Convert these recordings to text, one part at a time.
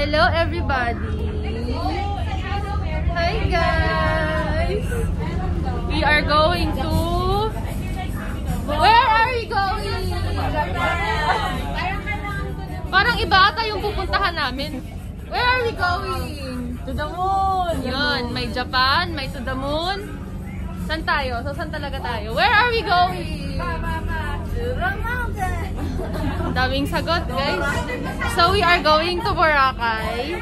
Hello everybody! Hi guys! We are going to... Where are we going? Parang iba ata yung pupuntahan namin. Where are we going? To the moon! Yun, may Japan, may to the moon. Saan tayo? So saan talaga tayo? Where are we going? To the mountain! Daming sagot guys. So we are going to Boracay.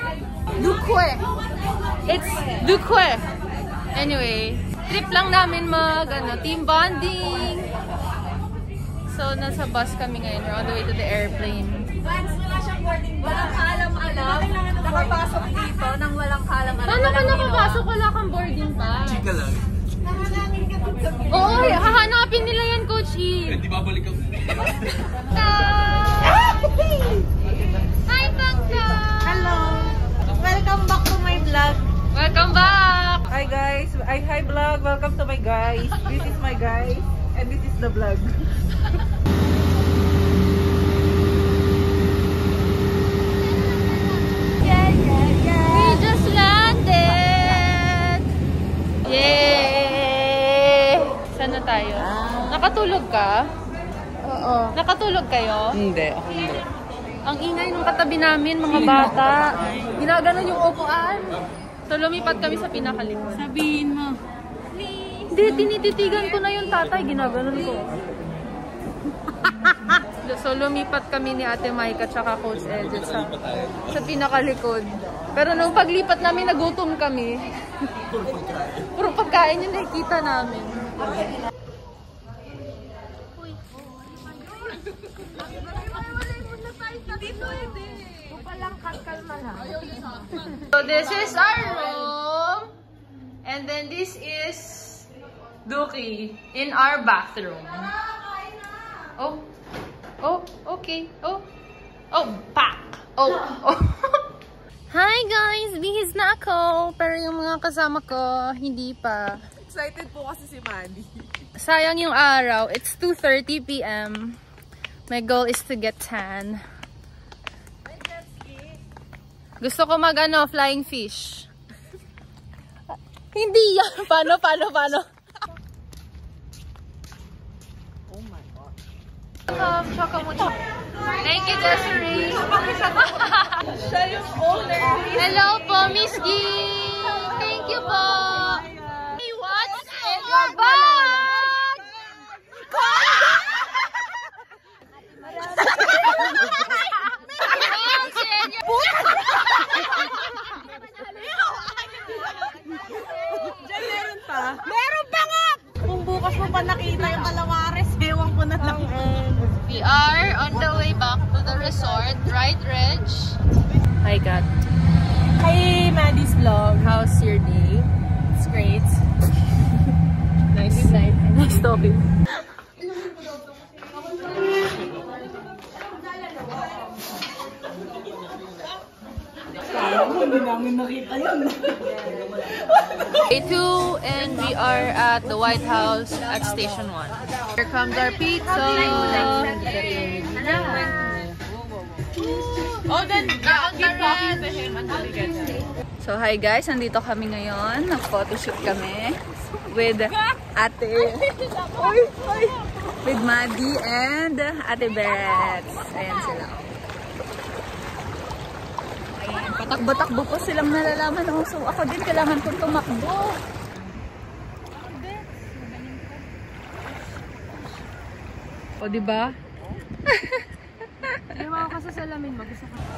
Duque. It's Duque. Anyway, trip lang namin team bonding. So nasa bus kami ngayon. We're on the way to the airplane. Wala siyang boarding. Walang kaalam-alam. Nakapasok dito nang walang kaalam-alam. Paano ka nakapasok? Wala kang boarding pass. Chika lang. Nahanangin ka dun sa video. Oo, hahanapin nila yan, Coach E. Hindi babalik ako. Hi, Pangka! Hello! Welcome back to my vlog. Welcome back! Hi guys! Hi vlog! Welcome to my guys. This is my guys. And this is the vlog. We just landed! Yay! Saan na tayo? Nakatulog ka? Oo. Nakatulog kayo? Hindi. Ako hindi. Ang ingay ng katabi namin, mga bata. Ginaganon yung upuan. So lumipat kami sa pinakalikod. Sabihin mo. Hindi, tinititigan ko na yung tatay. Ginaganon ko. So lumipat kami ni Ate Maika tsaka Coach Edget sa pinakalikod. Pero nung paglipat namin, nagutom kami. Puro pagkain yung nakikita namin. So this is our room. And then this is Duki in our bathroom. Oh. Oh, okay. Oh. Oh, pack. Oh. Oh. Hi guys, bihis na ako. Pero yung mga kasama ko, hindi pa. Excited po kasi si Mandy. Sayang yung araw. It's 2:30 PM. My goal is to get tan. Gusto ko flying fish. Hindi yan. Paano? Oh my God. Thank you, Desiree. Siya yung owner. Hello po, Miss G. Thank you po. Hey, what's in your bag? Meron pa? Meron pa nga! Kung bukas mo pa nakita yung Calamares, ewan ko na lang. We are on the way back to the resort, right, Reg? Hi, Kat. Hi, Mandy's vlog. How's your day? It's great. Nice night. Nice talking. Hindi namin nakita yun. Day 2 and we are at the White House at Station 1. Here comes our pizza. Oh, then keep talking to him until we get there. So hi guys, nandito kami ngayon. Nag-photoshoot kami with Ate with Maddie and Ate Beth. Ayan sila. Ayan, patakbo-takbo po silang nalalaman. Oh, so ako din kailangan kong tumakbo. O, diba?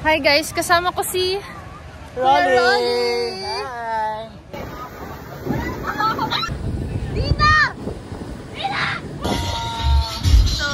Hi guys, kasama ko si Rolly! Hi! Dina! Dina! So,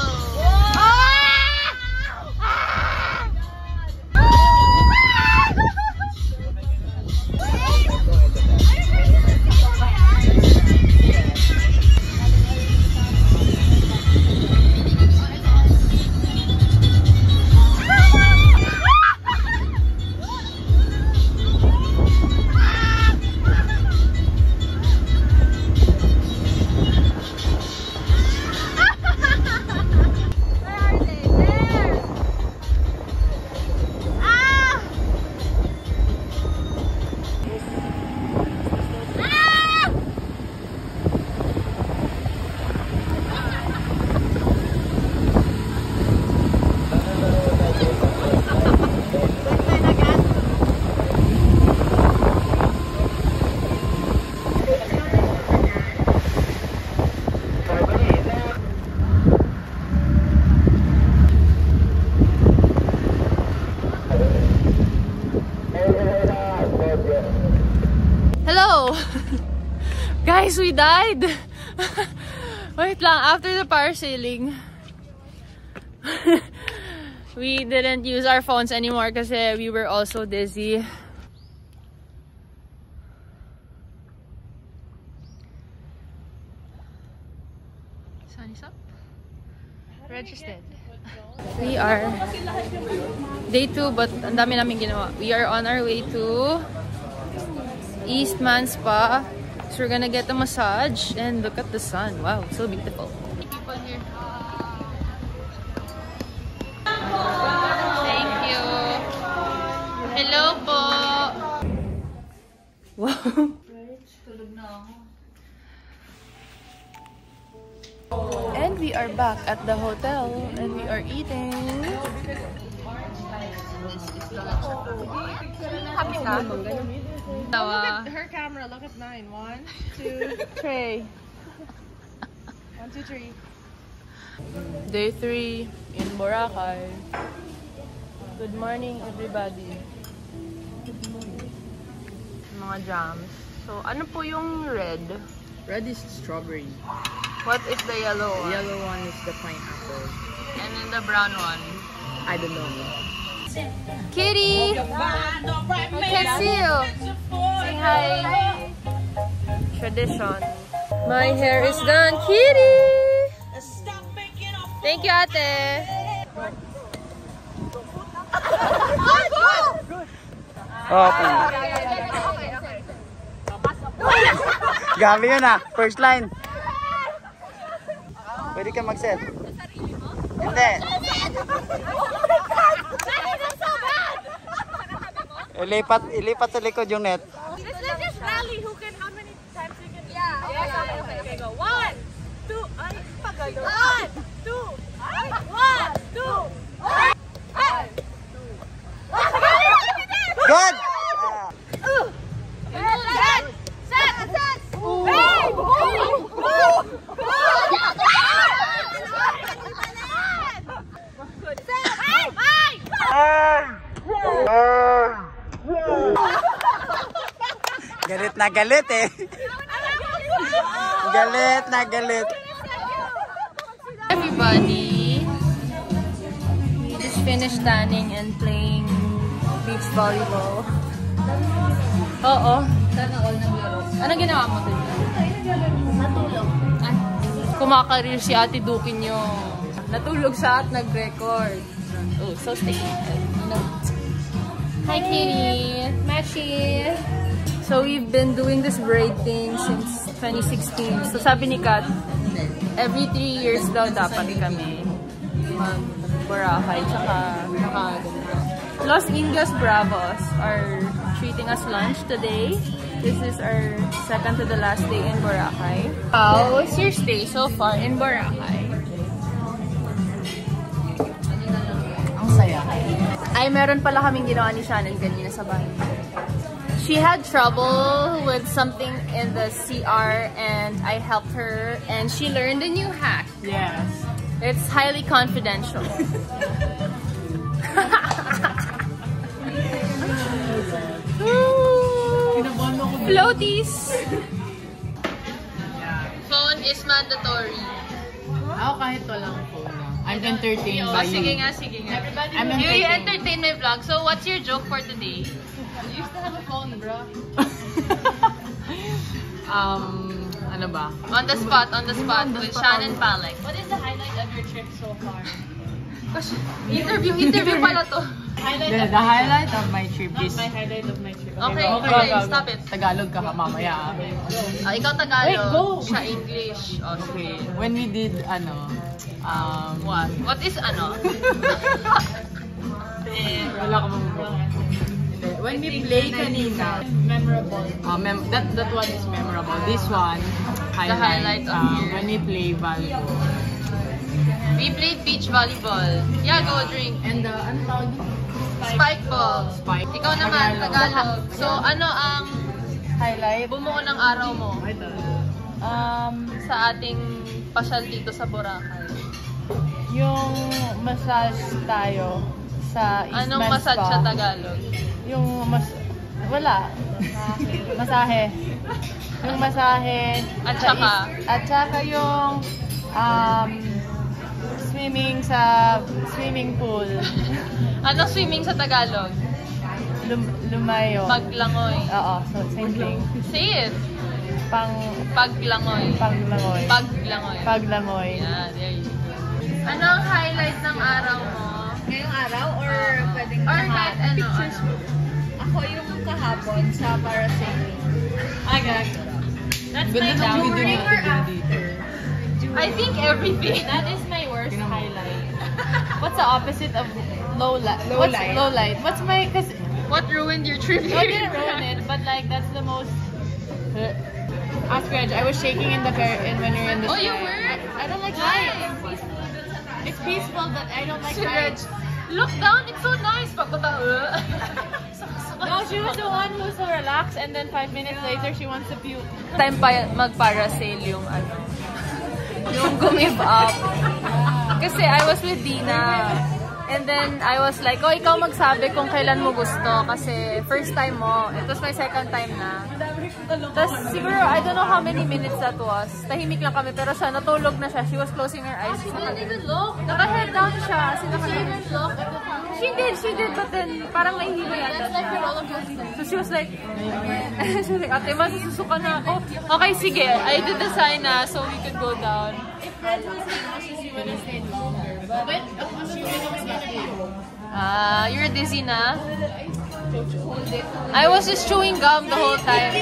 Guys, we died! Wait lang, after the parasailing, we didn't use our phones anymore kasi we were also dizzy. Sun is up. Registered. We are day 2 but ang dami namin ginawa. We are on our way to Eastman Spa. So we're gonna get a massage and look at the sun. Wow, so beautiful. People here. Thank you. Hello po. Wow. Tulog na ako. And we are back at the hotel and we are eating. Happy ka? Look at her camera. Look at mine. 1, 2, 3. 1, 2, 3. Day 3 in Boracay. Good morning, everybody. Good morning. Mga jams. So, ano po yung red? Red is strawberry. What is the yellow one? The yellow one is the pineapple. And then the brown one? I don't know. Kitty! I can see you! Say hi! Tradition. My hair is done, Kitty! Thank you, ate! Okay. Gabi yun ah. First line. Pwede ka mag-set. Hindi. Ilipat sa likod yung net. Let's just rally who can, how many times we can. Yeah. Okay, go. 1, 2, ay, pagalo. 1, 2, ay, 1, 2, ay, 2. Good! Galit na galit eh. Galit na galit. Everybody, we just finished tanning and playing beach volleyball. Oo. Sana all naglaro. Ano ginawa mo dun? Natulog. Kumakarir si Ate Duki nyo. Natulog siya at nag-record. Oh, so sticky. Hi, Kitty. Mashi. So we've been doing this braid thing since 2016. So sabi ni Kat, every 3 years daw dapat kami mag-Boracay. Tsaka Los Indios Bravos are treating us lunch today. This is our second to the last day in Boracay. How was your stay so far in Boracay? Ang saya. Ay, meron pala kaming ginawa ni Shannon kanina sa bahay. She had trouble with something in the CR and I helped her and she learned a new hack. Yes. It's highly confidential. Floaties! Phone is mandatory. Ako kahit walang phone. I'm entertained by you. Sige nga, sige nga. I'm You entertained. entertain my vlog. So, what's your joke for today? You used to have a phone, bro. Ano ba? On the spot with Shannon Palek. What is the highlight of your trip so far? Interview pala to. The highlight of my trip is... my highlight of my trip. Okay, stop it. Tagalog ka mamaya. Ikaw Tagalog, siya English. Okay. When we did, What? What is ano? Wala ka when we play kanina, memorable. That one is memorable. This one, highlight of here. when we play volleyball. We played beach volleyball. Yeah, go drink. And ano tawag yun? Spike ball. Spike. Ikaw naman, Tagalog. So, ano ang Highlight? bumuo ng araw mo sa ating pasyal dito sa Boracay? Yung massage tayo sa Eastman Anong massage Spa. sa Tagalog? Yung Wala. Masahe. Yung masahe. At saka yung swimming sa swimming pool. Ano swimming sa Tagalog? Lumayo. Paglangoy. Oo, so same thing. Say it. Paglangoy. Paglangoy. Paglangoy. Paglangoy. Yeah, there you go. Ano ang highlight ng araw mo? Ngayong araw or pwedeng Or kahit ano. Ako yung kahapon sa parasailing. I got it. That's my During or after? I think everything. That is my worst highlight. What's the opposite of low light? Low light. What's my... Cause What ruined your trip? I didn't ruin it, but like that's the most... Ask Reg, I was shaking in the car when you're in the Oh, you sky. were? I don't like heights. It's peaceful, but I don't like Si Reg, heights. look down, it's so nice. Pagkata, No, she was the one who's so relaxed, and then 5 minutes later, she wants to puke. Time pa mag-parasail yung yung give up. Kasi I was with Dina. And then I was like, oh, ikaw magsabi kung kailan mo gusto. Kasi first time mo. It was my second time na. Tapos siguro, I don't know how many minutes that was. Tahimik lang kami. Pero siya, natulog na siya. She was closing her eyes. She didn't even look. Naka-head down siya. She even look at the time. She did. But then, parang nahihiba yata. That's like your roller coaster. So she was like, ate, masusuka na ako. Okay, sige. I did the sign na so we could go down. If Reg was nauseous, you would have stayed longer. But she was not able. You're dizzy na? I was just chewing gum the whole time.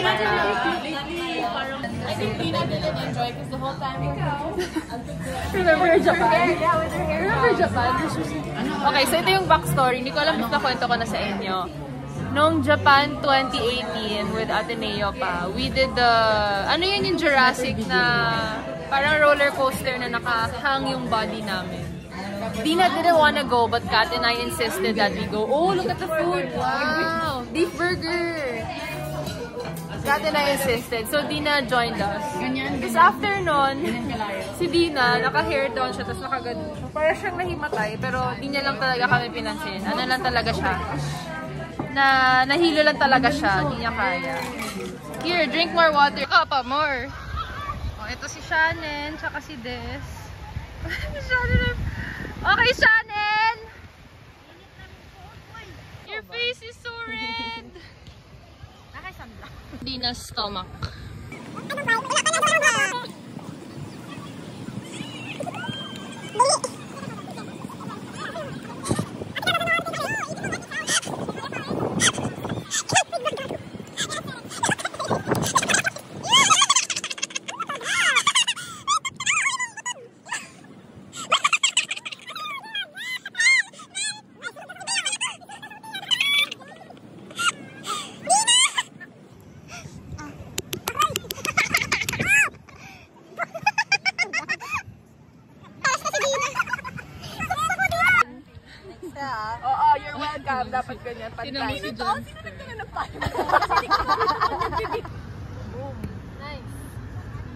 I think Dina didn't enjoy because the whole time Remember Japan? Yeah, with her hair. Remember Japan? Okay, so ito yung backstory. Hindi ko alam if nakwento ko na sa inyo. Noong Japan 2018 with Ateneo pa, we did the, ano yun yung Jurassic na parang roller coaster na nakahang yung body namin. Dina didn't wanna go, but Kat and I insisted that we go. Oh, look at the food! Wow! Beef burger! Kat and I insisted. So Dina joined us. Tapos after nun, si Dina, naka-hair down siya, tapos nakaganon siya. Para siyang nahimatay, pero di niya lang talaga kami pinansin. Ano lang talaga siya? Nahilo lang talaga siya. Di niya kaya. Here, drink more water. Kapa, more. Oh, ito si Shannon, tsaka si Des. Okay, Shannon! Your face is so red. Dina's stomach. Oo, you're welcome. Dapat ganyan. Pantay.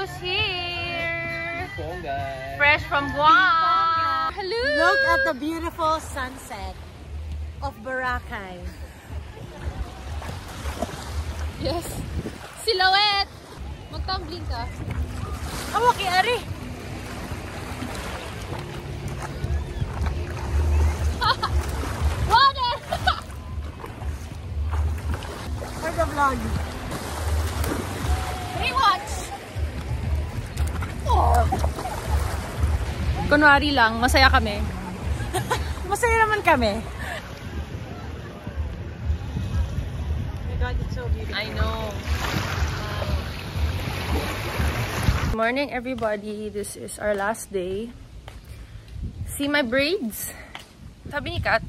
Who's here? guys. Fresh from Guam. Hello. Look at the beautiful sunset of Boracay. Yes. Silhouette. Mag-tumbling ka. Oh, okay, Ari. Water. For the vlog. Rewatch. Kunwari lang, masaya kami. Masaya naman kami. I know. Good morning, everybody. This is our last day. See my braids? Sabi ni Kat,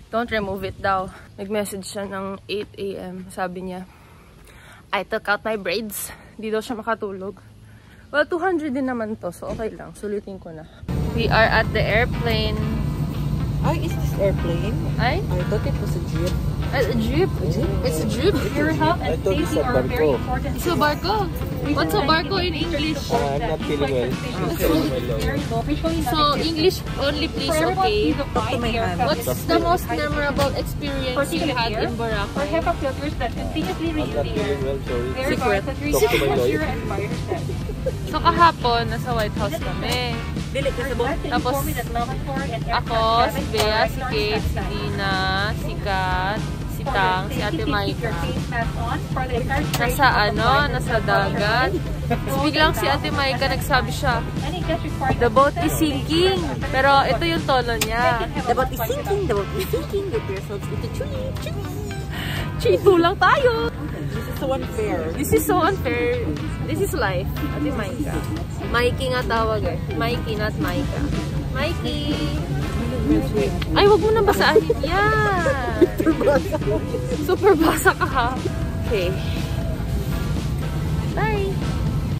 don't remove it daw. Nag-message siya ng 8 AM. Sabi niya, I took out my braids. Di daw siya makatulog. Well, 200 din naman to, so okay lang. Sulitin ko na. We are at the airplane. Ay, is this airplane? Ay? I thought it was a jeep. A jeep. It's a jeep. Your health and safety are very important. It's a barco. What's a barco in English? I'm not feeling well. Very low. So, English only please, okay? What's the most memorable experience you had in For Boracay? HEPA filters that continuously I'm renew not the air. feeling well, sorry. Verify that Talk to my lawyer. zero and biostat. So, kahapon, nasa White House kami. Tapos, ako, si Bea, si Kate, si Dina, si Kat, si Tang, si Ate Maika. Nasa dagat. So, biglang si Ate Maika nagsabi siya, the boat is sinking. Pero ito yung tono niya. The boat is sinking, the boat is sinking. Get yourselves into tree. Chito lang tayo. This is so unfair. This is so unfair. This is life. Ate Maika. Mikey nga tawag eh. Mikey, not Maika. Mikey! Ay, wag mo nang basahin yan. Super basa ka ha. Okay. Bye!